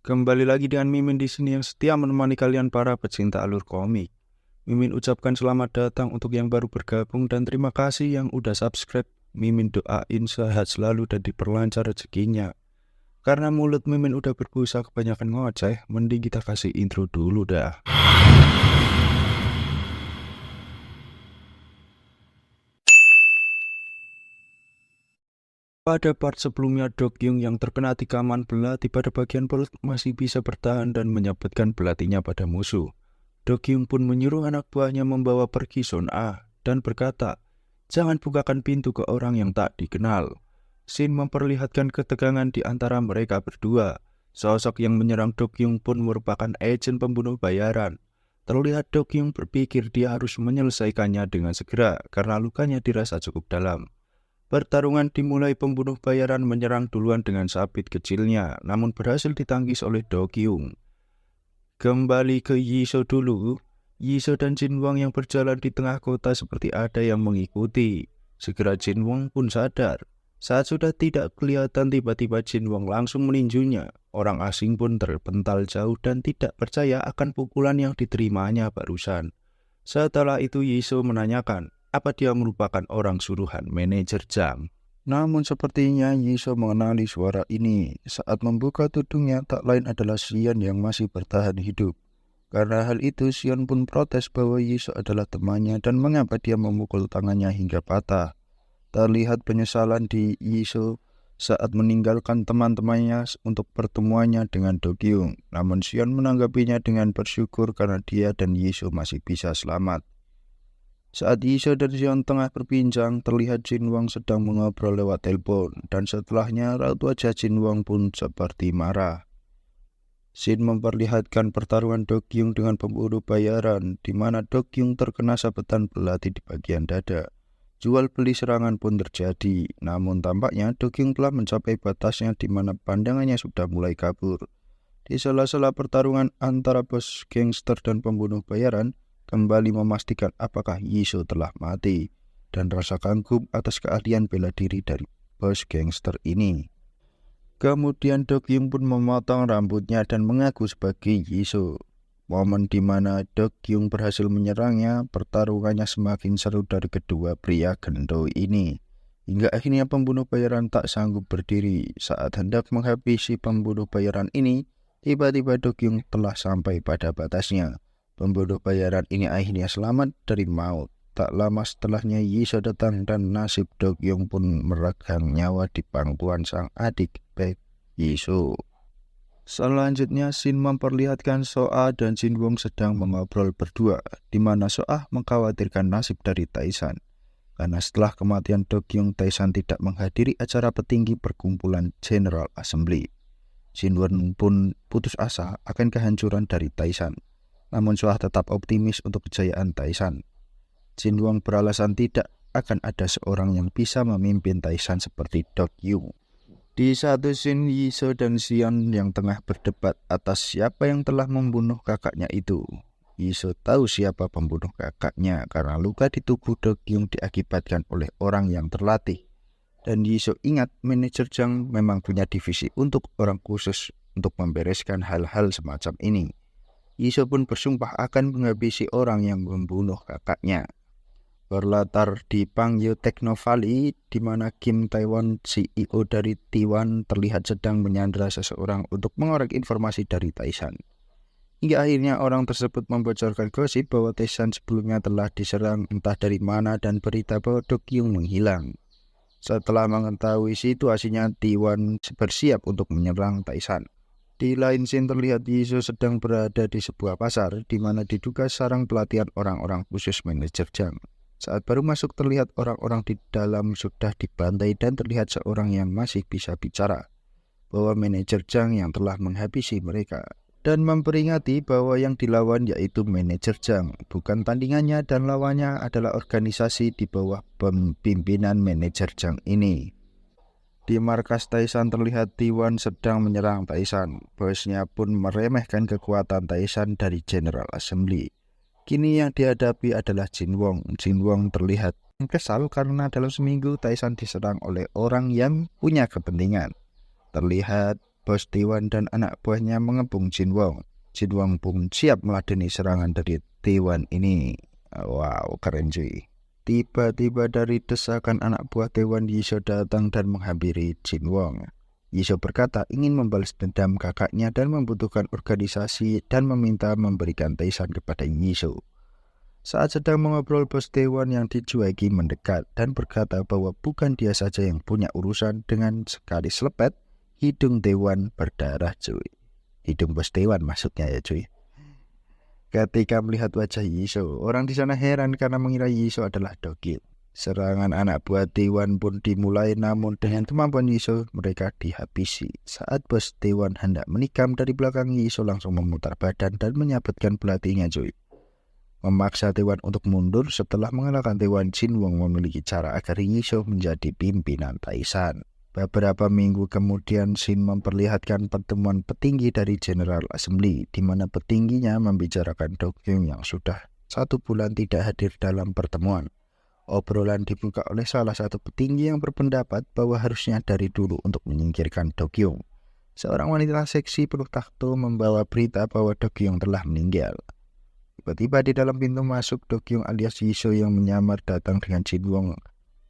Kembali lagi dengan Mimin di sini yang setia menemani kalian para pecinta alur komik. Mimin ucapkan selamat datang untuk yang baru bergabung dan terima kasih yang udah subscribe. Mimin doain sehat selalu dan diperlancar rezekinya. Karena mulut Mimin udah berbusa kebanyakan ngoceh, mending kita kasih intro dulu dah. Pada part sebelumnya, Dokyung yang terkena tikaman belati pada bagian perut masih bisa bertahan dan menyabetkan belatinya pada musuh. Dokyung pun menyuruh anak buahnya membawa pergi Son A dan berkata, "Jangan bukakan pintu ke orang yang tak dikenal." Shin memperlihatkan ketegangan di antara mereka berdua. Sosok yang menyerang Dokyung pun merupakan agen pembunuh bayaran. Terlihat Dokyung berpikir dia harus menyelesaikannya dengan segera karena lukanya dirasa cukup dalam. Pertarungan dimulai, pembunuh bayaran menyerang duluan dengan sabit kecilnya, namun berhasil ditangkis oleh Dokyung. Kembali ke Yisho dulu. Yisho dan Jinwang yang berjalan di tengah kota seperti ada yang mengikuti. Segera Jinwang pun sadar. Saat sudah tidak kelihatan, tiba-tiba Jinwang langsung meninjunya. Orang asing pun terpental jauh dan tidak percaya akan pukulan yang diterimanya barusan. Setelah itu Yisho menanyakan, apa dia merupakan orang suruhan manajer Jang. Namun sepertinya Yisho mengenali suara ini. Saat membuka tudungnya, tak lain adalah Xian yang masih bertahan hidup. Karena hal itu, Xian pun protes bahwa Yisho adalah temannya dan mengapa dia memukul tangannya hingga patah. Terlihat penyesalan di Yisho saat meninggalkan teman-temannya untuk pertemuannya dengan Dokyung. Namun Xian menanggapinya dengan bersyukur karena dia dan Yisho masih bisa selamat. Saat Yisho dan Xian tengah berbincang, terlihat Jinwang sedang mengobrol lewat telepon, dan setelahnya raut wajah Jinwang pun seperti marah. Shin memperlihatkan pertarungan Dokyung dengan pembunuh bayaran, di mana Dokyung terkena sabetan belati di bagian dada. Jual beli serangan pun terjadi, namun tampaknya Dokyung telah mencapai batasnya di mana pandangannya sudah mulai kabur. Di sela-sela pertarungan antara bos gangster dan pembunuh bayaran, kembali memastikan apakah Yisho telah mati, dan rasa kagum atas keahlian bela diri dari bos gangster ini. Kemudian Dokyung pun memotong rambutnya dan mengaku sebagai Yisho. Momen di mana Dokyung berhasil menyerangnya, pertarungannya semakin seru dari kedua pria gendo ini. Hingga akhirnya pembunuh bayaran tak sanggup berdiri. Saat hendak menghabisi pembunuh bayaran ini, tiba-tiba Dokyung telah sampai pada batasnya. Pembunuh bayaran ini akhirnya selamat dari maut. Tak lama setelahnya Yisho datang dan nasib Dokyung pun meregang nyawa di pangkuan sang adik Baek Yisho. Selanjutnya Shin memperlihatkan Soa dan Jinwang sedang mengobrol berdua, di mana Soa mengkhawatirkan nasib dari Taishan. Karena setelah kematian Dokyung, Taishan tidak menghadiri acara petinggi perkumpulan General Assembly. Jinwang pun putus asa akan kehancuran dari Taishan. Namun Soa tetap optimis untuk kejayaan Taishan. Jinwang beralasan tidak akan ada seorang yang bisa memimpin Taishan seperti Dokyung. Di satu scene, Yisho dan Xian yang tengah berdebat atas siapa yang telah membunuh kakaknya itu. Yisho tahu siapa pembunuh kakaknya karena luka di tubuh Dokyung diakibatkan oleh orang yang terlatih. Dan Yisho ingat manajer Jang memang punya divisi untuk orang khusus untuk membereskan hal-hal semacam ini. Yisho pun bersumpah akan menghabisi orang yang membunuh kakaknya. Berlatar di Pangyo Techno Valley, di mana Kim Taewon, CEO dari T1, terlihat sedang menyandra seseorang untuk mengorek informasi dari Taishan. Hingga akhirnya orang tersebut membocorkan gosip bahwa Taishan sebelumnya telah diserang entah dari mana dan berita bahwa Dokyung menghilang. Setelah mengetahui situasinya, T1 bersiap untuk menyerang Taishan. Di lain scene terlihat Yisho sedang berada di sebuah pasar, di mana diduga sarang pelatihan orang-orang khusus manajer Jang. Saat baru masuk terlihat orang-orang di dalam sudah dibantai dan terlihat seorang yang masih bisa bicara, bahwa manajer Jang yang telah menghabisi mereka. Dan memperingati bahwa yang dilawan yaitu manajer Jang, bukan tandingannya, dan lawannya adalah organisasi di bawah pimpinan manajer Jang ini. Di markas Taishan terlihat T1 sedang menyerang Taishan. Bosnya pun meremehkan kekuatan Taishan dari General Assembly. Kini yang dihadapi adalah Jinwang. Jinwang terlihat kesal karena dalam seminggu Taishan diserang oleh orang yang punya kepentingan. Terlihat Bos Dewan dan anak buahnya mengepung Jin Wong. Jin Wong pun siap meladeni serangan dari Dewan ini. Wow, keren cuy. Tiba-tiba dari desakan anak buah Dewan, Yisho datang dan menghampiri Jin Wong. Yisho berkata ingin membalas dendam kakaknya dan membutuhkan organisasi dan meminta memberikan Taishan kepada Yisho. Saat sedang mengobrol, bos Dewan yang dicueki mendekat dan berkata bahwa bukan dia saja yang punya urusan. Dengan sekali selepet, hidung Dewan berdarah cuy. Hidung bos Dewan maksudnya ya cuy. Ketika melihat wajah Yisho, orang di sana heran karena mengira Yisho adalah Dokkyung. Serangan anak buah Dewan pun dimulai, namun dengan kemampuan Yisho mereka dihabisi. Saat bos Dewan hendak menikam, dari belakang Yisho langsung memutar badan dan menyabetkan belatinya cuy. Memaksa Dewan untuk mundur. Setelah mengalahkan Dewan, Jin Wong memiliki cara agar Yisho menjadi pimpinan Taishan. Beberapa minggu kemudian, Shin memperlihatkan pertemuan petinggi dari General Assembly, di mana petingginya membicarakan Dokkyung yang sudah 1 bulan tidak hadir dalam pertemuan. Obrolan dibuka oleh salah satu petinggi yang berpendapat bahwa harusnya dari dulu untuk menyingkirkan Dokkyung. Seorang wanita seksi penuh tato membawa berita bahwa Dokkyung telah meninggal. Tiba-tiba di dalam pintu masuk, Dokkyung alias Yisho yang menyamar datang dengan Jin Wong,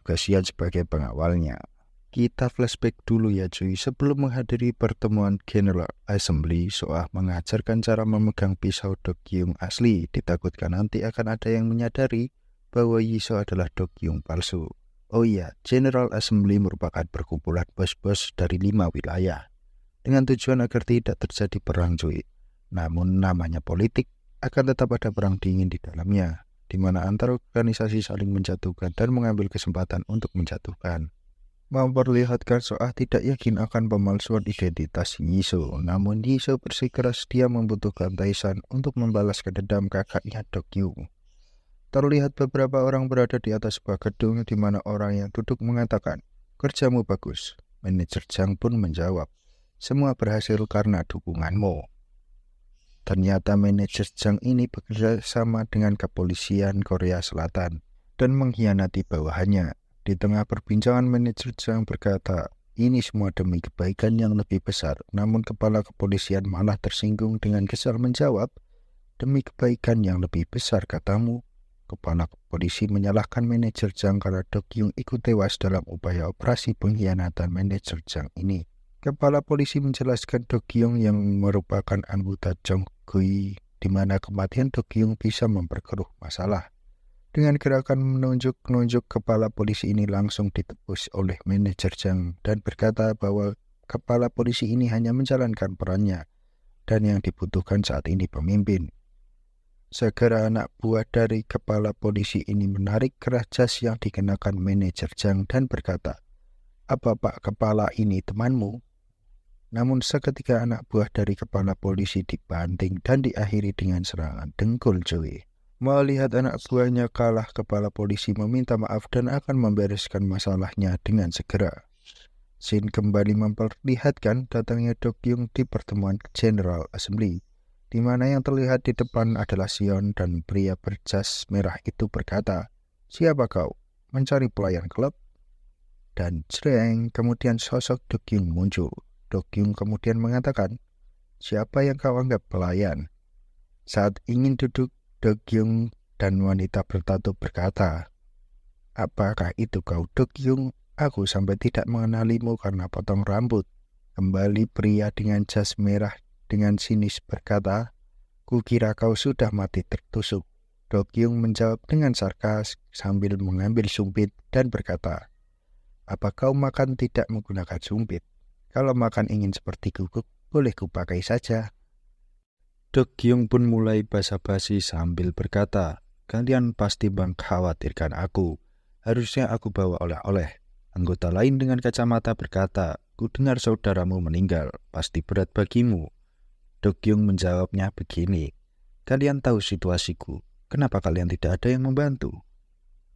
juga Xian sebagai pengawalnya. Kita flashback dulu ya cuy. Sebelum menghadiri pertemuan General Assembly, Soah mengajarkan cara memegang pisau Dokkyung asli. Ditakutkan nanti akan ada yang menyadari bahwa Yisho adalah Dokkyung palsu. Oh iya, General Assembly merupakan perkumpulan bos-bos dari 5 wilayah, dengan tujuan agar tidak terjadi perang cuy. Namun namanya politik, akan tetap ada perang dingin di dalamnya, di mana antar organisasi saling menjatuhkan dan mengambil kesempatan untuk menjatuhkan. Memperlihatkan Soah tidak yakin akan pemalsuan identitas Yisho, namun Yisho bersikeras dia membutuhkan Taishan untuk membalaskan dendam kakaknya Dokkyung. Terlihat beberapa orang berada di atas sebuah gedung, di mana orang yang duduk mengatakan, "Kerjamu bagus." Manajer Jang pun menjawab, "Semua berhasil karena dukunganmu." Ternyata manajer Jang ini bekerja sama dengan kepolisian Korea Selatan dan mengkhianati bawahannya. Di tengah perbincangan, manajer Jang berkata, ini semua demi kebaikan yang lebih besar. Namun kepala kepolisian malah tersinggung dengan kesal menjawab, demi kebaikan yang lebih besar katamu. Kepala polisi menyalahkan manajer Jang karena Dokkyung ikut tewas dalam upaya operasi pengkhianatan manajer Jang ini. Kepala polisi menjelaskan Dokkyung yang merupakan anggota Jongkui, di mana kematian Dokkyung bisa memperkeruh masalah. Dengan gerakan menunjuk-nunjuk, kepala polisi ini langsung ditebus oleh manajer Jang dan berkata bahwa kepala polisi ini hanya menjalankan perannya dan yang dibutuhkan saat ini pemimpin. Segera anak buah dari kepala polisi ini menarik kerah jas yang dikenakan manajer Jang dan berkata, "Apa Pak Kepala ini temanmu?" Namun seketika anak buah dari kepala polisi dibanting dan diakhiri dengan serangan dengkul cuy. Melihat anak buahnya kalah, kepala polisi meminta maaf dan akan membereskan masalahnya dengan segera. Shin kembali memperlihatkan datangnya Dokkyung di pertemuan General Assembly, di mana yang terlihat di depan adalah Sion dan pria berjas merah itu berkata, "Siapa kau? Mencari pelayan klub?" Dan cereng, kemudian sosok Dokkyung muncul. Dokkyung kemudian mengatakan, "Siapa yang kau anggap pelayan?" Saat ingin duduk, Dokkyung dan wanita bertato berkata, "Apakah itu kau Dokkyung? Aku sampai tidak mengenalimu karena potong rambut." Kembali pria dengan jas merah dengan sinis berkata, "Kukira kau sudah mati tertusuk." Dokkyung menjawab dengan sarkas sambil mengambil sumpit dan berkata, "Apa kau makan tidak menggunakan sumpit? Kalau makan ingin seperti guguk, boleh kupakai saja." Dokkyung pun mulai basa-basi sambil berkata, "Kalian pasti mengkhawatirkan aku. Harusnya aku bawa oleh-oleh." Anggota lain dengan kacamata berkata, "Ku dengar saudaramu meninggal, pasti berat bagimu." Dokkyung menjawabnya begini, "Kalian tahu situasiku, kenapa kalian tidak ada yang membantu?"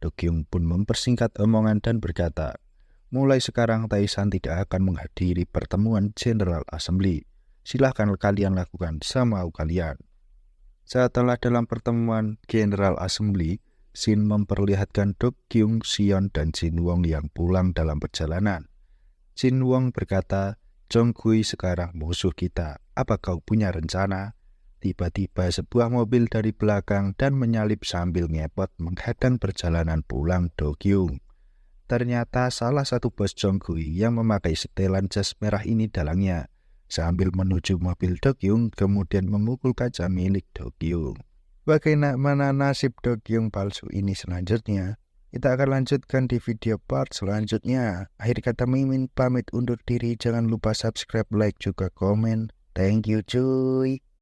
Dokkyung pun mempersingkat omongan dan berkata, "Mulai sekarang Taishan tidak akan menghadiri pertemuan General Assembly. Silahkan kalian lakukan semau kalian." Setelah dalam pertemuan General Assembly, Shin memperlihatkan Dokkyung, Sion, dan Jin Wong yang pulang dalam perjalanan. Jin Wong berkata, Jonghui sekarang musuh kita. Apa kau punya rencana? Tiba-tiba sebuah mobil dari belakang dan menyalip sambil ngepot menghadang perjalanan pulang Do Kyung. Ternyata salah satu bos Jonghui yang memakai setelan jas merah ini dalangnya. Sambil menuju mobil Do Kyung, kemudian memukul kaca milik Do Kyung. Bagaimana nasib Do Kyung palsu ini selanjutnya? Kita akan lanjutkan di video part selanjutnya. Akhir kata Mimin pamit undur diri. Jangan lupa subscribe, like, juga komen. Thank you cuy.